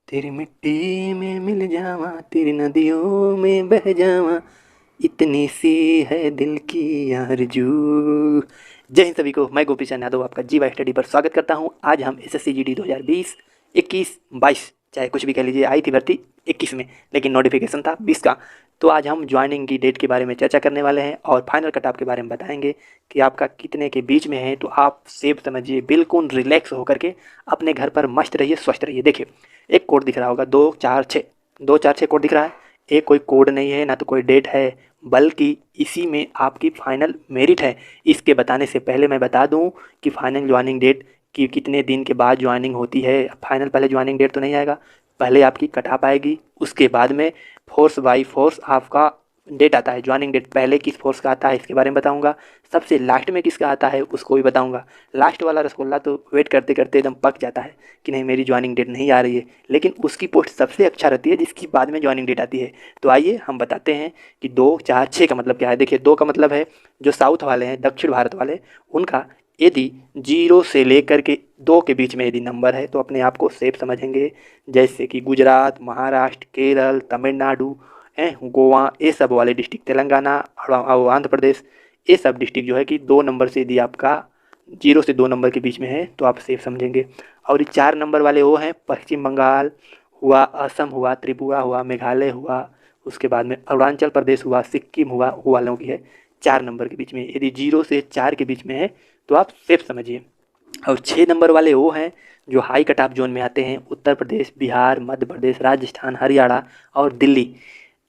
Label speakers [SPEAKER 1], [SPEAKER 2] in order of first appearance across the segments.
[SPEAKER 1] तेरी मिट्टी में मिल जावा, तेरी नदियों में बह जावा, इतनी सी है दिल की आरज़ू। जय हिंद सभी को, मैं गोपी चंद यादव आपका जीवा स्टडी पर स्वागत करता हूं। आज हम एसएससी जीडी 2020, 21, 22 चाहे कुछ भी कह लीजिए, आई थी भर्ती 21 में, लेकिन नोटिफिकेशन था 20 का। तो आज हम ज्वाइनिंग की डेट के बारे में चर्चा करने वाले हैं और फाइनल कट ऑफ के बारे में बताएंगे कि आपका कितने के बीच में है। तो आप सेफ समझिए, बिल्कुल रिलैक्स होकर के अपने घर पर मस्त रहिए, स्वस्थ रहिए। देखिए, एक कोड दिख रहा होगा 246, 246 कोड दिख रहा है। ये कोई कोड नहीं है, ना तो कोई डेट है, बल्कि इसी में आपकी फाइनल मेरिट है। इसके बताने से पहले मैं बता दूं कि फाइनल ज्वाइनिंग डेट कि कितने दिन के बाद ज्वाइनिंग होती है। फाइनल पहले ज्वाइनिंग डेट तो नहीं आएगा, पहले आपकी कट ऑफ आएगी, उसके बाद में फोर्स बाई फोर्स आपका डेट आता है। ज्वाइनिंग डेट पहले किस फोर्स का आता है इसके बारे में बताऊंगा, सबसे लास्ट में किसका आता है उसको भी बताऊंगा। लास्ट वाला रसगुल्ला तो वेट करते करते एकदम पक जाता है कि नहीं मेरी ज्वाइनिंग डेट नहीं आ रही है, लेकिन उसकी पोस्ट सबसे अच्छा रहती है जिसकी बाद में ज्वाइनिंग डेट आती है। तो आइए हम बताते हैं कि 2 4 6 का मतलब क्या है। देखिए, 2 का मतलब है जो साउथ वाले हैं, दक्षिण भारत वाले, उनका यदि 0 से लेकर के 2 के बीच में यदि नंबर है तो अपने आप को सेफ समझेंगे। जैसे कि गुजरात, महाराष्ट्र, केरल, तमिलनाडु, गोवा, ये सब वाले डिस्ट्रिक्ट, तेलंगाना और आंध्र प्रदेश, ये सब डिस्ट्रिक्ट जो है कि 2 नंबर से यदि आपका 0 से 2 नंबर के बीच में है तो आप सेफ समझेंगे। और ये 4 नंबर वाले वो हैं, पश्चिम बंगाल हुआ, असम हुआ, त्रिपुरा हुआ, मेघालय हुआ, उसके बाद में अरुणाचल प्रदेश हुआ, सिक्किम हुआ, वो वालों की है 4 नंबर के बीच में। यदि 0 से 4 के बीच में है तो आप सेफ समझिए। और 6 नंबर वाले वो हैं जो हाई कट ऑफ जोन में आते हैं, उत्तर प्रदेश, बिहार, मध्य प्रदेश, राजस्थान, हरियाणा और दिल्ली।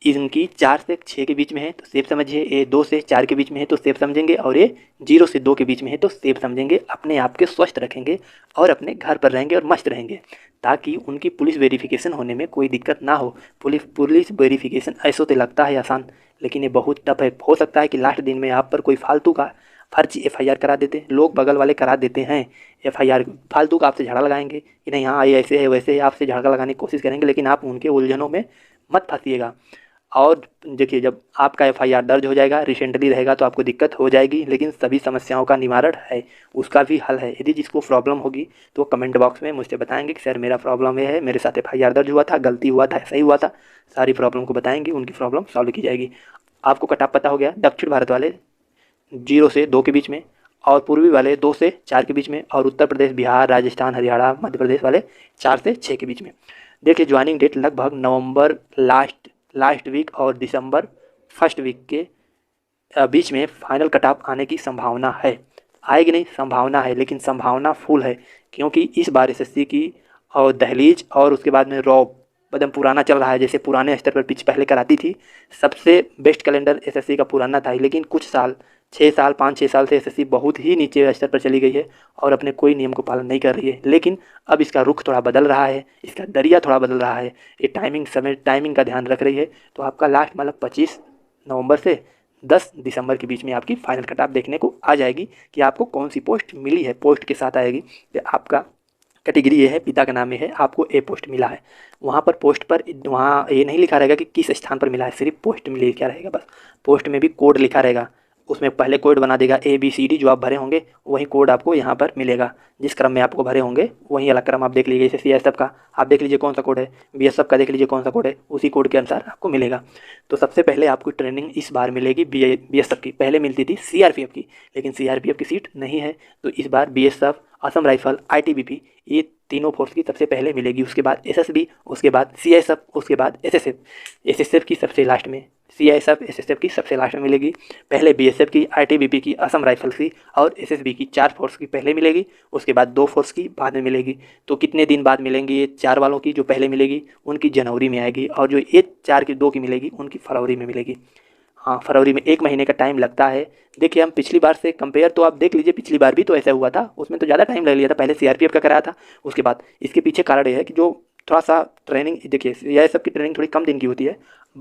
[SPEAKER 1] इनकी 4 से 6 के बीच में है तो सेफ समझिए, ये 2 से 4 के बीच में है तो सेफ समझेंगे, और ये 0 से 2 के बीच में है तो सेफ समझेंगे। अपने आप के स्वस्थ रखेंगे और अपने घर पर रहेंगे और मस्त रहेंगे, ताकि उनकी पुलिस वेरिफिकेशन होने में कोई दिक्कत ना हो। पुलिस वेरिफिकेशन ऐसा तो लगता है आसान, लेकिन ये बहुत टफ है। हो सकता है कि लास्ट दिन में आप पर कोई फालतू का फर्जी एफआईआर करा देते, लोग बगल वाले करा देते हैं एफआईआर, फालतू का आपसे झगड़ा लगाएंगे कि नहीं हाँ ये ऐसे है वैसे है, आपसे झगड़ा लगाने की कोशिश करेंगे, लेकिन आप उनके उलझनों में मत फंसिएगा। और देखिए, जब आपका एफआईआर दर्ज हो जाएगा, रिसेंटली रहेगा तो आपको दिक्कत हो जाएगी, लेकिन सभी समस्याओं का निवारण है, उसका भी हल है। यदि जिसको प्रॉब्लम होगी तो कमेंट बॉक्स में मुझसे बताएंगे कि सर मेरा प्रॉब्लम ये है, मेरे साथ एफआईआर दर्ज हुआ था, गलती हुआ था, ऐसा ही हुआ था। सारी प्रॉब्लम को बताएंगे, उनकी प्रॉब्लम सॉल्व की जाएगी। आपको कटाप पता हो गया, दक्षिण भारत वाले 0 से 2 के बीच में, और पूर्वी वाले 2 से 4 के बीच में, और उत्तर प्रदेश, बिहार, राजस्थान, हरियाणा, मध्य प्रदेश वाले 4 से 6 के बीच में। देखिए, ज्वाइनिंग डेट लगभग नवंबर लास्ट वीक और दिसंबर फर्स्ट वीक के बीच में फाइनल कट ऑफ आने की संभावना है। आएगी नहीं, संभावना है, लेकिन संभावना फुल है, क्योंकि इस बार एसएससी की और दहलीज और उसके बाद में रॉब एकदम पुराना चल रहा है। जैसे पुराने स्तर पर पिच पहले कराती थी, सबसे बेस्ट कैलेंडर एसएससी का पुराना था, लेकिन कुछ साल, 6 साल 5 6 साल से एसएससी बहुत ही नीचे स्तर पर चली गई है और अपने कोई नियम को पालन नहीं कर रही है। लेकिन अब इसका रुख थोड़ा बदल रहा है, इसका दरिया थोड़ा बदल रहा है, ये टाइमिंग का ध्यान रख रही है। तो आपका लास्ट मतलब 25 नवंबर से 10 दिसंबर के बीच में आपकी फाइनल कट ऑफ देखने को आ जाएगी कि आपको कौन सी पोस्ट मिली है। पोस्ट के साथ आएगी कि आपका कैटेगरी ये है, पिता का नाम ये है, आपको ए पोस्ट मिला है। वहाँ पर पोस्ट पर वहाँ ये नहीं लिखा रहेगा कि किस स्थान पर मिला है, सिर्फ पोस्ट में लिखा रहेगा बस। पोस्ट में भी कोड लिखा रहेगा, उसमें पहले कोड बना देगा ABCD, जो आप भरे होंगे वही कोड आपको यहाँ पर मिलेगा। जिस क्रम में आपको भरे होंगे वही अलग क्रम आप देख लीजिए। जैसे CSF का आप देख लीजिए कौन सा कोड है, BSF का देख लीजिए कौन सा कोड है, उसी कोड के अनुसार आपको मिलेगा। तो सबसे पहले आपको ट्रेनिंग इस बार मिलेगी BSF की। पहले मिलती थी CRPF की, लेकिन CRPF की सीट नहीं है, तो इस बार BSF, असम राइफल, ITBP, ये तीनों फोर्स की सबसे पहले मिलेगी। उसके बाद SSB, उसके बाद CSF, उसके बाद SSF की सबसे लास्ट में, CSF SSF की सबसे लास्ट में मिलेगी। पहले BSF की, ITBP की, असम राइफल्स की और SSB की 4 फोर्स की पहले मिलेगी, उसके बाद 2 फोर्स की बाद में मिलेगी। तो कितने दिन बाद मिलेंगी ये 4 वालों की? जो पहले मिलेगी उनकी जनवरी में आएगी, और जो ये 4 की 2 की मिलेगी उनकी फरवरी में मिलेगी। हाँ, फरवरी में 1 महीने का टाइम लगता है। देखिए, हम पिछली बार से कंपेयर तो आप देख लीजिए, पिछली बार भी तो ऐसा हुआ था, उसमें तो ज़्यादा टाइम ले लिया था। पहले CRPF का कराया था, उसके बाद इसके पीछे कारण ये है कि जो थोड़ा सा ट्रेनिंग, देखिए यह सब की ट्रेनिंग थोड़ी कम दिन की होती है।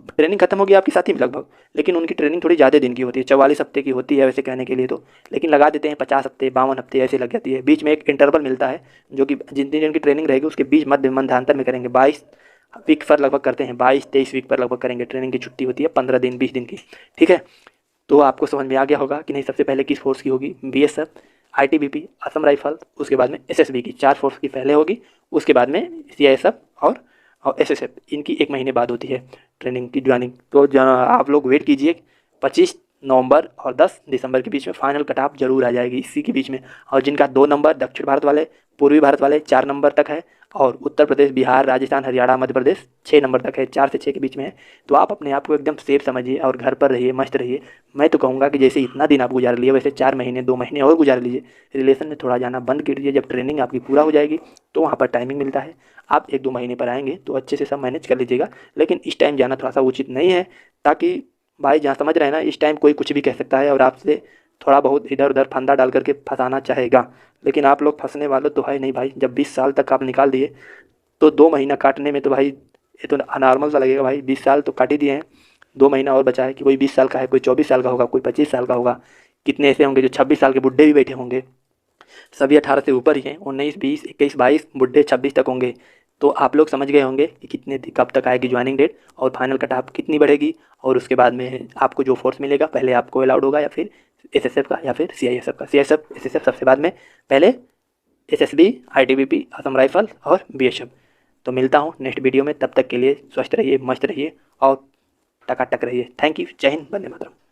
[SPEAKER 1] ट्रेनिंग खत्म होगी आपकी साथ ही में लगभग, लेकिन उनकी ट्रेनिंग थोड़ी ज़्यादा दिन की होती है, 44 हफ्ते की होती है वैसे कहने के लिए तो, लेकिन लगा देते हैं 50 हफ्ते, 52 हफ्ते ऐसे लग जाती है। बीच में एक इंटरवल मिलता है, जो कि जिन दिन की ट्रेनिंग रहेगी उसके बीच मध्यांतर में करेंगे। 22 वीक पर लगभग करते हैं, 22 23 वीक पर लगभग करेंगे। ट्रेनिंग की छुट्टी होती है 15 दिन 20 दिन की, ठीक है। तो आपको समझ में आ गया होगा कि नहीं सबसे पहले किस फोर्स की होगी, BSF, ITBP, असम राइफल, उसके बाद में SSB की 4 फोर्स की पहले होगी, उसके बाद में CISF और और एसएसएफ इनकी 1 महीने बाद होती है ट्रेनिंग की ज्वाइनिंग। तो आप लोग वेट कीजिए, 25 नवंबर और 10 दिसंबर के बीच में फाइनल कट ऑफ जरूर आ जाएगी इसी के बीच में। और जिनका 2 नंबर दक्षिण भारत वाले, पूर्वी भारत वाले 4 नंबर तक है, और उत्तर प्रदेश, बिहार, राजस्थान, हरियाणा, मध्य प्रदेश 6 नंबर तक है, 4 से 6 के बीच में है। तो आप अपने आप को एकदम सेफ समझिए और घर पर रहिए, मस्त रहिए। मैं तो कहूँगा कि जैसे इतना दिन आप गुजार लिए वैसे 4 महीने 2 महीने और गुजार लीजिए। रिलेशन में थोड़ा जाना बंद कर दीजिए। जब ट्रेनिंग आपकी पूरा हो जाएगी तो वहाँ पर टाइमिंग मिलता है, आप 1-2 महीने पर आएंगे तो अच्छे से सब मैनेज कर लीजिएगा। लेकिन इस टाइम जाना थोड़ा सा उचित नहीं है, ताकि भाई जहाँ समझ रहे हैं ना, इस टाइम कोई कुछ भी कह सकता है और आपसे थोड़ा बहुत इधर उधर फंदा डाल करके फंसाना चाहेगा। लेकिन आप लोग फंसने वाले तो है नहीं भाई। जब 20 साल तक आप निकाल दिए तो 2 महीना काटने में तो भाई ये तो अनॉर्मल सा लगेगा भाई। 20 साल तो काट ही दिए हैं, 2 महीना और बचा है कि कोई 20 साल का है, कोई 24 साल का होगा, कोई 25 साल का होगा। कितने ऐसे होंगे जो 26 साल के बुढ़े भी बैठे होंगे। सभी 18 से ऊपर ही हैं, 19, 20, 21, 22 बुढ़े 26 तक होंगे। तो आप लोग समझ गए होंगे कि कब तक आएगी ज्वाइनिंग डेट और फाइनल कट ऑफ कितनी बढ़ेगी। और उसके बाद में आपको जो फोर्स मिलेगा, पहले आपको अलाउड होगा या फिर एसएसएफ का या फिर सीआईएसएफ का। सीआईएसएफ एसएसएफ सबसे बाद में, पहले एसएसबी, आईटीबीपी, असम राइफल और बीएसएफ। तो मिलता हूँ नेक्स्ट वीडियो में, तब तक के लिए स्वस्थ रहिए, मस्त रहिए और टकाटक रहिए। Thank you. जय हिंद, वंदे मातरम।